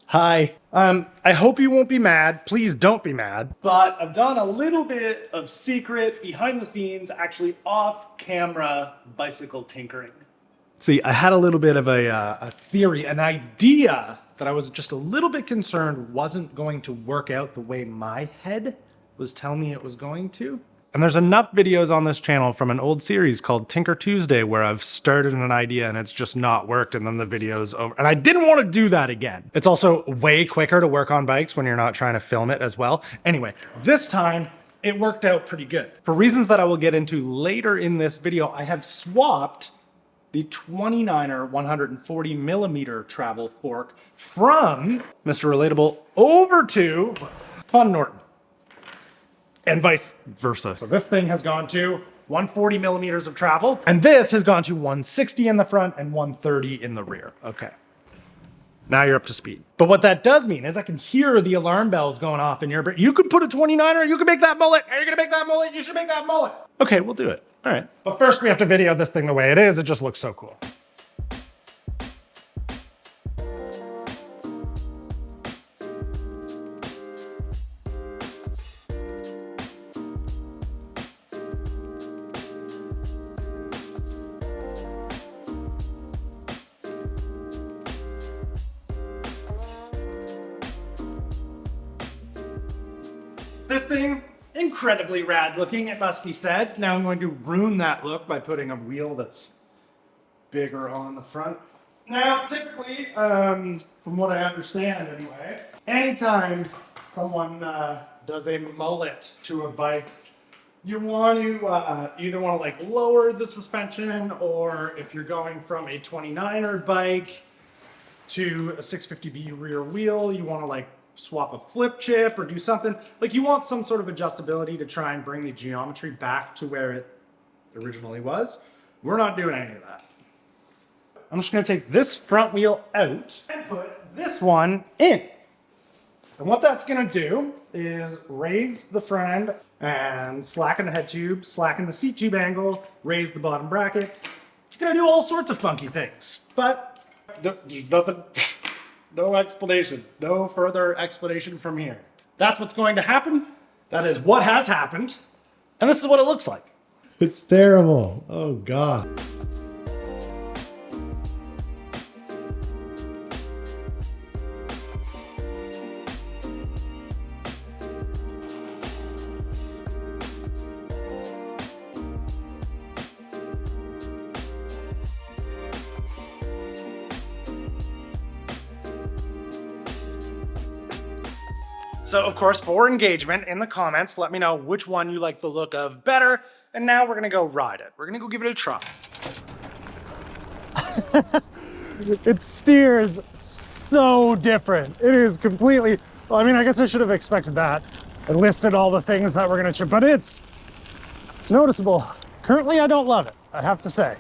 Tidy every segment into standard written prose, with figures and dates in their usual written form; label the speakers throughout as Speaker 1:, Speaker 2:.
Speaker 1: Hi. I hope you won't be mad. Please don't be mad. But I've done a little bit of secret, behind the scenes, actually off camera bicycle tinkering. See, I had a little bit of a theory, an idea that I was just a little bit concerned wasn't going to work out the way my head was telling me it was going to. And there's enough videos on this channel from an old series called Tinker Tuesday where I've started an idea and it's just not worked and then the video's over. And I didn't want to do that again. It's also way quicker to work on bikes when you're not trying to film it as well. Anyway, this time it worked out pretty good. For reasons that I will get into later in this video, I have swapped the 29er 140 millimeter travel fork from Mr. Relatable over to Fun Norton. And vice versa. So this thing has gone to 140 millimeters of travel, and this has gone to 160 in the front and 130 in the rear. Okay. Now you're up to speed. But what that does mean is I can hear the alarm bells going off in your brain. You could put a 29er, you could make that mullet. Are you gonna make that mullet? You should make that mullet. Okay, we'll do it. All right. But first we have to video this thing the way it is. It just looks so cool. This thing, incredibly rad looking, it must be said. Now I'm going to ruin that look by putting a wheel that's bigger on the front. Now, typically, from what I understand anyway, anytime someone does a mullet to a bike, you want to either want to like lower the suspension, or if you're going from a 29er bike to a 650B rear wheel, you want to like swap a flip chip or do something. Like you want some sort of adjustability to try and bring the geometry back to where it originally was. We're not doing any of that. I'm just gonna take this front wheel out and put this one in. And what that's gonna do is raise the front end and slacken the head tube, slacken the seat tube angle, raise the bottom bracket. It's gonna do all sorts of funky things, but there's nothing, no explanation, no further explanation from here. That's what's going to happen. That is what has happened. And this is what it looks like. It's terrible. Oh God. So of course, for engagement in the comments, let me know which one you like the look of better. And now we're gonna go ride it. We're gonna go give it a try. It steers so different. It is completely, well, I mean, I guess I should have expected that. I listed all the things that we're gonna chip, but it's noticeable. Currently, I don't love it, I have to say.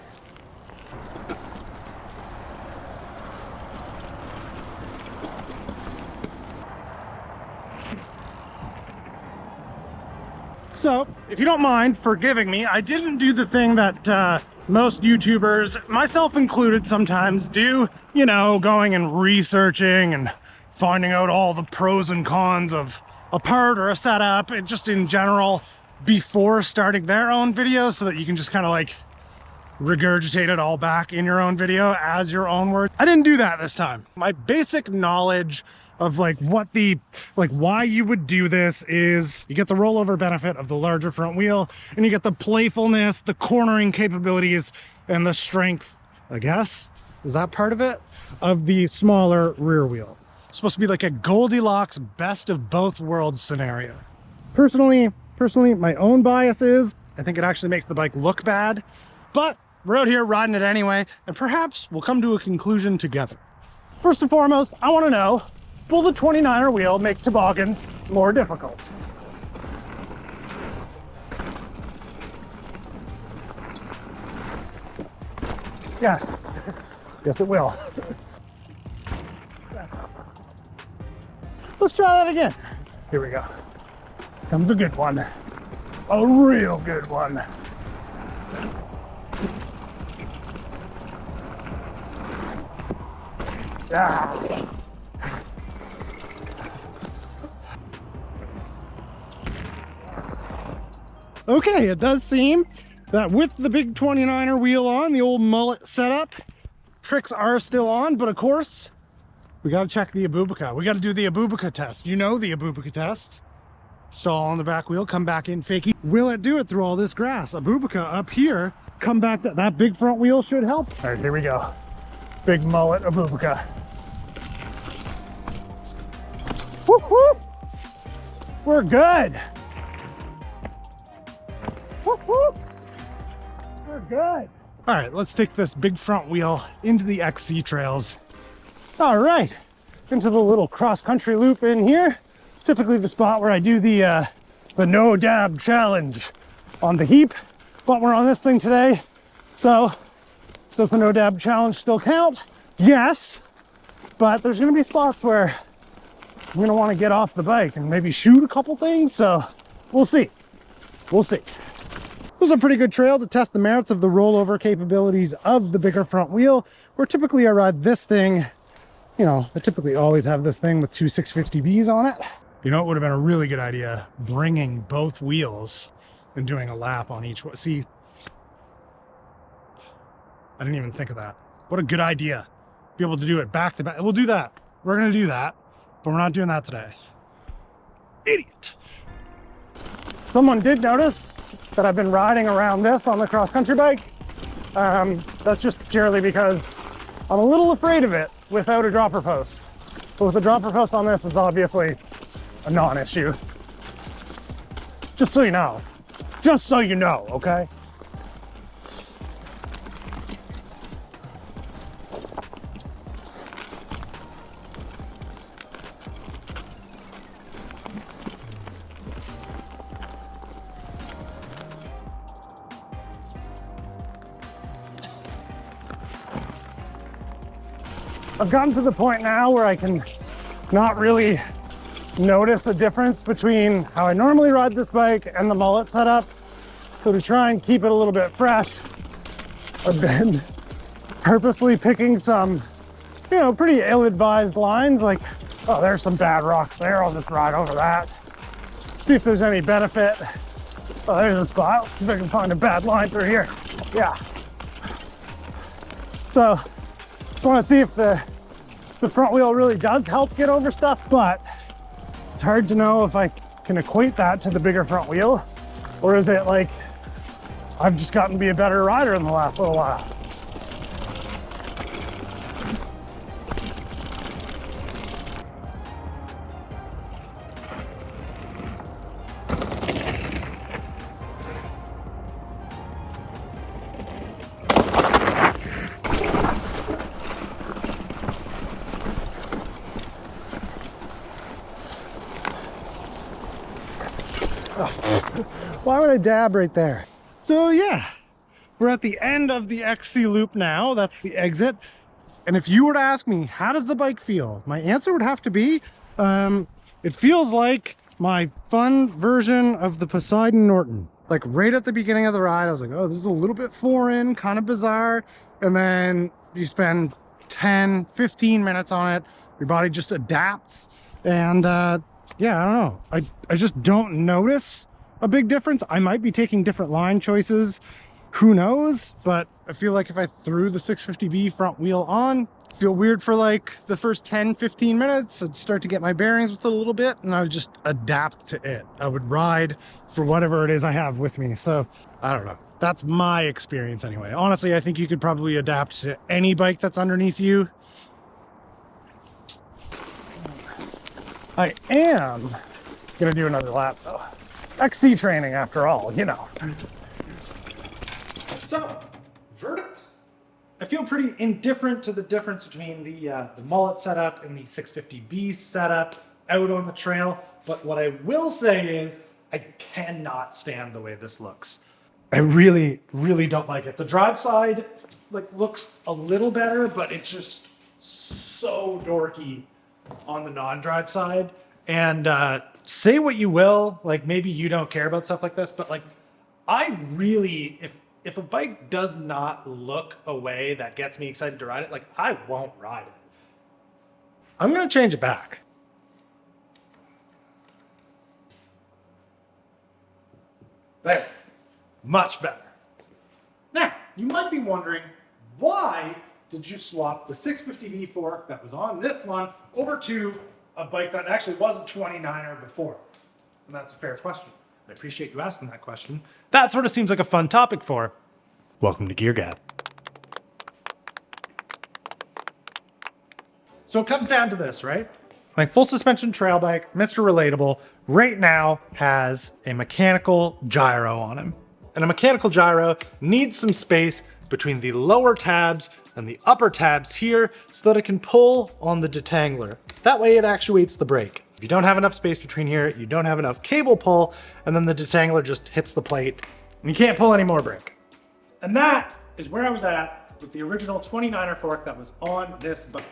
Speaker 1: So, if you don't mind forgiving me, I didn't do the thing that most YouTubers, myself included, sometimes do. You know, going and researching and finding out all the pros and cons of a part or a setup, and just in general, before starting their own video, so that you can just kind of like regurgitate it all back in your own video as your own words. I didn't do that this time. My basic knowledge of like what the, like why you would do this is you get the rollover benefit of the larger front wheel, and you get the playfulness, the cornering capabilities, and the strength, I guess, is that part of it, of the smaller rear wheel. It's supposed to be like a Goldilocks best of both worlds scenario. Personally, my own bias is I think it actually makes the bike look bad, but we're out here riding it anyway, and perhaps we'll come to a conclusion together. First and foremost, I want to know, will the 29er wheel make toboggans more difficult? Yes. Yes, it will. Let's try that again. Here we go. Comes a good one. A real good one. Ah. Okay, it does seem that with the big 29er wheel on, the old mullet setup, tricks are still on, but of course, we gotta check the Abubaca. We gotta do the Abubaca test. You know the Abubaca test. Stall on the back wheel, come back in fakey. Will it do it through all this grass? Abubaca up here, come back, that big front wheel should help. All right, here we go. Big mullet Abubaca. Whoop, whoop. We're good. Whoop, whoop. We're good. All right, let's take this big front wheel into the XC trails. All right, into the little cross-country loop in here. Typically the spot where I do the no dab challenge on the heap, but we're on this thing today. So does the no dab challenge still count? Yes, but there's gonna be spots where I'm gonna wanna get off the bike and maybe shoot a couple things. So we'll see, we'll see. This is a pretty good trail to test the merits of the rollover capabilities of the bigger front wheel, where typically I ride this thing, you know, I typically always have this thing with two 650Bs on it. You know, it would have been a really good idea bringing both wheels and doing a lap on each one. See, I didn't even think of that. What a good idea. Be able to do it back to back. We'll do that. We're going to do that, but we're not doing that today. Idiot. Someone did notice that I've been riding around this on the cross-country bike. That's just purely because I'm a little afraid of it without a dropper post. But with a dropper post on this, it's obviously a non-issue. Just so you know. Just so you know, okay? I've gotten to the point now where I can not really notice a difference between how I normally ride this bike and the mullet setup. So to try and keep it a little bit fresh, I've been purposely picking some, you know, pretty ill-advised lines, like, oh, there's some bad rocks there, I'll just ride over that. See if there's any benefit. Oh, there's a spot, let's see if I can find a bad line through here. Yeah. So, just wanna see if the front wheel really does help get over stuff, but it's hard to know if I can equate that to the bigger front wheel, or is it like I've just gotten to be a better rider in the last little while. Why would I dab right there? So yeah, we're at the end of the XC loop now. That's the exit. And if you were to ask me, how does the bike feel? My answer would have to be, it feels like my fun version of the Poseidon Norton. Like right at the beginning of the ride, I was like, oh, this is a little bit foreign, kind of bizarre. And then you spend 10, 15 minutes on it, your body just adapts. And yeah, I don't know. I just don't notice a big difference. I might be taking different line choices, who knows, but I feel like if I threw the 650B front wheel on, feel weird for like the first 10-15 minutes. I'd start to get my bearings with it a little bit and I would just adapt to it. I would ride for whatever it is I have with me. So I don't know, that's my experience anyway. Honestly, I think you could probably adapt to any bike that's underneath you. I am gonna do another lap though. XC training after all, you know. So, verdict. I feel pretty indifferent to the difference between the mullet setup and the 650B setup out on the trail. But what I will say is I cannot stand the way this looks. I really, really don't like it. The drive side like looks a little better, but it's just so dorky on the non-drive side. And say what you will, like maybe you don't care about stuff like this, but like I really, if a bike does not look a way that gets me excited to ride it, like I won't ride it. I'm gonna change it back. There. much better. Now, you might be wondering, why did you swap the 650B fork that was on this one over to a bike that actually was a 29er before? And that's a fair question. I appreciate you asking that question. That sort of seems like a fun topic for Welcome to Gear Gab. So it comes down to this, right? My full suspension trail bike, Mr. Relatable, right now has a mechanical gyro on him. And a mechanical gyro needs some space between the lower tabs and the upper tabs here so that it can pull on the detangler. That way it actuates the brake. If you don't have enough space between here, you don't have enough cable pull, and then the detangler just hits the plate and you can't pull any more brake. And that is where I was at with the original 29er fork that was on this bike.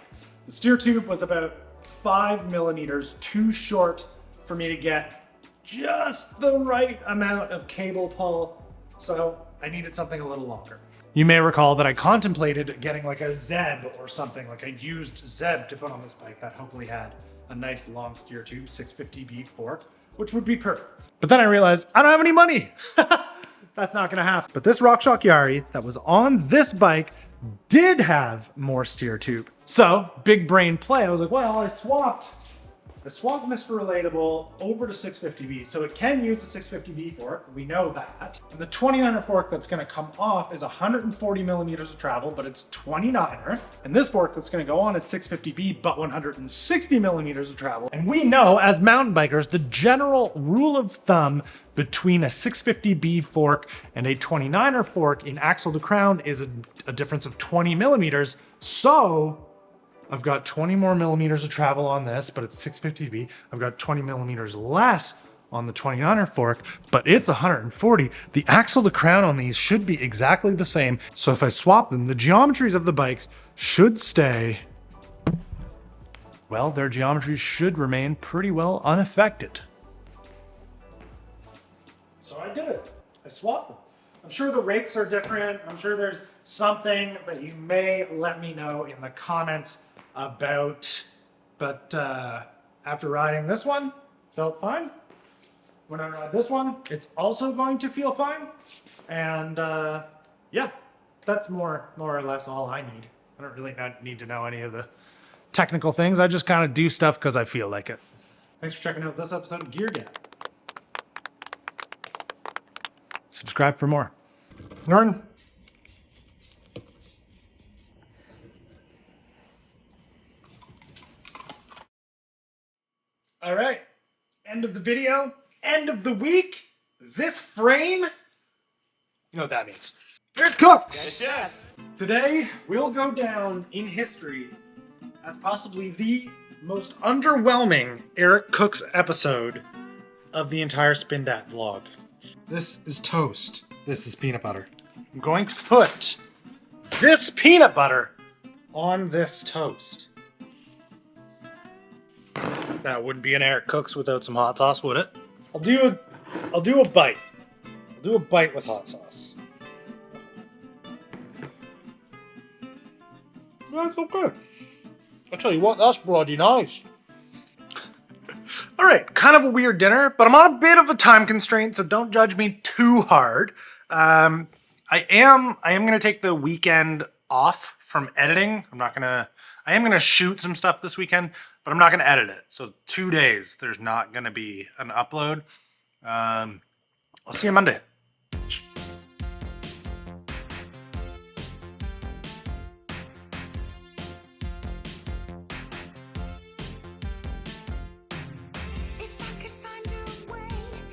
Speaker 1: The steer tube was about 5 millimeters too short for me to get just the right amount of cable pull, so I needed something a little longer. You may recall that I contemplated getting like a Zeb or something, like a used Zeb to put on this bike that hopefully had a nice long steer tube, 650B fork, which would be perfect. But then I realized I don't have any money. That's not gonna happen. But this RockShox Yari that was on this bike did have more steer tube. So, big brain play, I was like, well, I swapped Mr. Relatable over to 650B, so it can use the 650B fork, we know that. And the 29er fork that's gonna come off is 140 millimeters of travel, but it's 29er. And this fork that's gonna go on is 650B, but 160 millimeters of travel. And we know, as mountain bikers, the general rule of thumb between a 650B fork and a 29er fork in axle to crown is a difference of 20 millimeters. So, I've got 20 more millimeters of travel on this, but it's 650B. I've got 20 millimeters less on the 29er fork, but it's 140. The axle to crown on these should be exactly the same. So if I swap them, the geometries of the bikes should stay, well, their geometries should remain pretty well unaffected. So I did it. I swapped them. I'm sure the rakes are different. I'm sure there's something that you may let me know in the comments about, but after riding this one, felt fine. When I ride this one, it's also going to feel fine. And yeah, that's more or less all I need. I don't really need to know any of the technical things. I just kind of do stuff because I feel like it. Thanks for checking out this episode of Gear Gab. Subscribe for more. Norton. All right, end of the video, end of the week. This frame, you know what that means. Eric Cooks. Yes. Today, we'll go down in history as possibly the most underwhelming Eric Cooks episode of the entire Spin Dat vlog. This is toast. This is peanut butter. I'm going to put this peanut butter on this toast. That wouldn't be an Eric Cooks without some hot sauce, would it? I'll do a bite. I'll do a bite with hot sauce. That's okay. I'll tell you what, that's bloody nice. All right, kind of a weird dinner, but I'm on a bit of a time constraint, so don't judge me too hard. I am gonna take the weekend off from editing. I am gonna shoot some stuff this weekend, but I'm not gonna edit it. So 2 days, there's not gonna be an upload. I'll see you Monday.